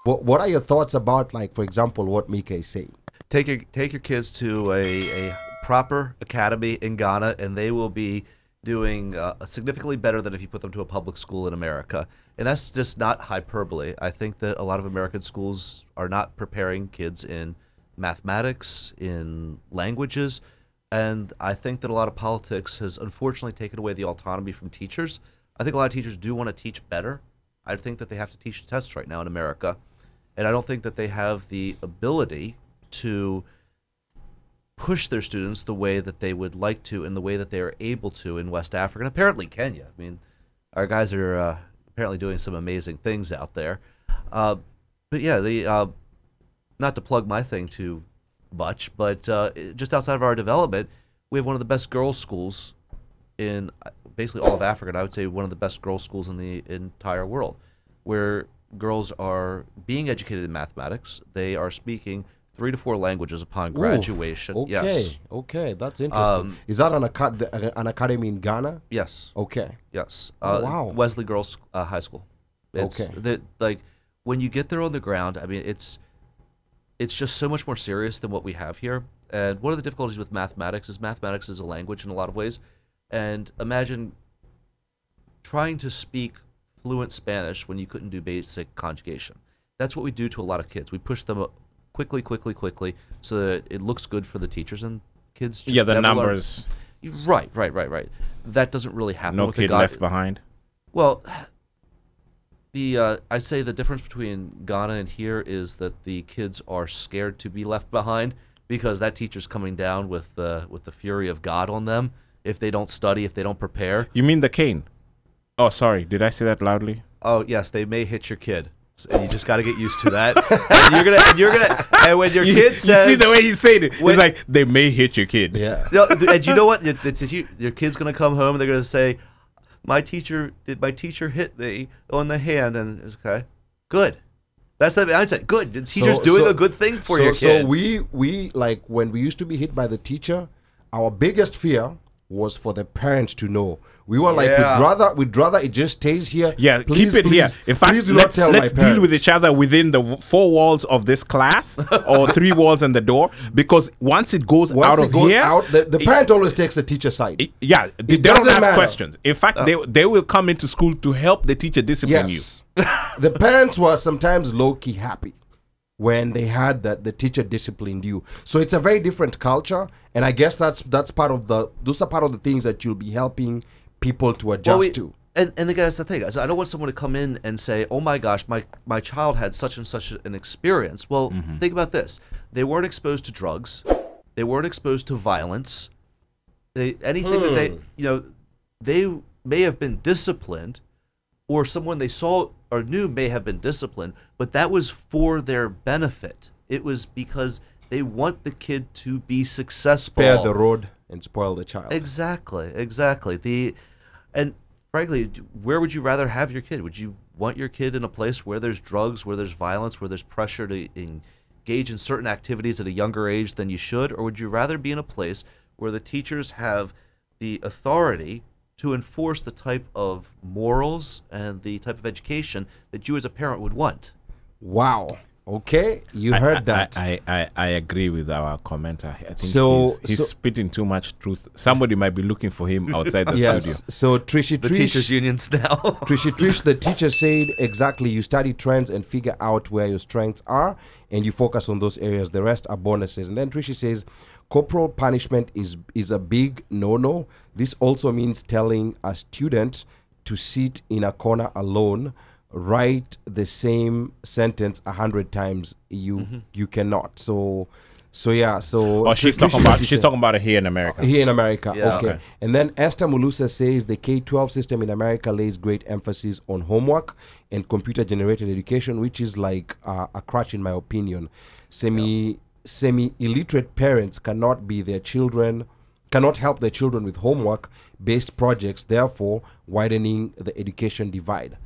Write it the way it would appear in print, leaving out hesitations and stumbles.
What are your thoughts about, like, for example, what Mika is saying? Take your kids to a proper academy in Ghana, and they will be doing significantly better than if you put them to a public school in America. And that's just not hyperbole. I think that a lot of American schools are not preparing kids in mathematics, in languages, and I think that a lot of politics has unfortunately taken away the autonomy from teachers. I think a lot of teachers do want to teach better. I think that they have to teach tests right now in America, and I don't think that they have the ability to push their students the way that they would like to and the way that they are able to in West Africa, and apparently Kenya. I mean, our guys are apparently doing some amazing things out there. But yeah, not to plug my thing too much, but just outside of our development, we have one of the best girls' schools in basically all of Africa, and I would say one of the best girls' schools in the entire world, where girls are being educated in mathematics. They are speaking 3 to 4 languages upon graduation. Okay, yes. Okay, that's interesting. Is that an academy in Ghana? Yes. Okay. Yes. Wow. Wesley Girls High School. It's like when you get there on the ground, I mean, it's just so much more serious than what we have here. And one of the difficulties with mathematics is a language in a lot of ways. And imagine trying to speak fluent Spanish when you couldn't do basic conjugation. That's what we do to a lot of kids. We push them quickly, so that it looks good for the teachers, and kids just the numbers. Right. That doesn't really happen. No with kid left behind. Well, I'd say the difference between Ghana and here is that the kids are scared to be left behind, because that teacher's coming down with the fury of God on them if they don't study, if they don't prepare. You mean the cane? Oh, sorry. Did I say that loudly? Oh, yes. They may hit your kid, and you just got to get used to that. and when your kid says, you see the way he said it, it's like they may hit your kid. Yeah. And you know what? Your kid's gonna come home and they're gonna say, my teacher hit me on the hand, and it's okay, good. That's the mindset. Good. The teacher's doing a good thing for your kid. So we like, when we used to be hit by the teacher, our biggest fear was for the parents to know. We were like, we'd rather it just stays here. Yeah, please, keep it here. In fact, please do not tell let's my parents. deal with each other within the 4 walls of this class or 3 walls and the door, because once it goes out of here, the parent always takes the teacher side. They don't ask questions. In fact, they will come into school to help the teacher discipline you. The parents were sometimes low-key happy when they had that the teacher disciplined you. So it's a very different culture, and I guess those are part of the things that you'll be helping people to adjust to. And that's the thing. I don't want someone to come in and say, "Oh my gosh, my child had such and such an experience." Well, think about this: they weren't exposed to drugs, they weren't exposed to violence. Anything that they may have been disciplined, or someone they saw or knew may have been disciplined, but that was for their benefit. It was because they want the kid to be successful. Spare the rod and spoil the child. Exactly. And frankly, where would you rather have your kid? Would you want your kid in a place where there's drugs, where there's violence, where there's pressure to engage in certain activities at a younger age than you should? Or would you rather be in a place where the teachers have the authority to enforce the type of morals and the type of education that you as a parent would want? Wow. Okay, you heard that. I agree with our commenter. I think he's spitting too much truth. Somebody might be looking for him outside the studio. So Trish, the teachers' unions now. Trish, the teacher said exactly. You study trends and figure out where your strengths are, and you focus on those areas. The rest are bonuses. And then Trish says, corporal punishment is a big no-no. This also means telling a student to sit in a corner alone, write the same sentence 100 times. You cannot. So she's talking about it here in America. Here in America. Yeah. Okay. And then Esther Mulusa says the K-12 system in America lays great emphasis on homework and computer generated education, which is like a crutch in my opinion. Semi-illiterate parents cannot help their children with homework based projects, therefore widening the education divide.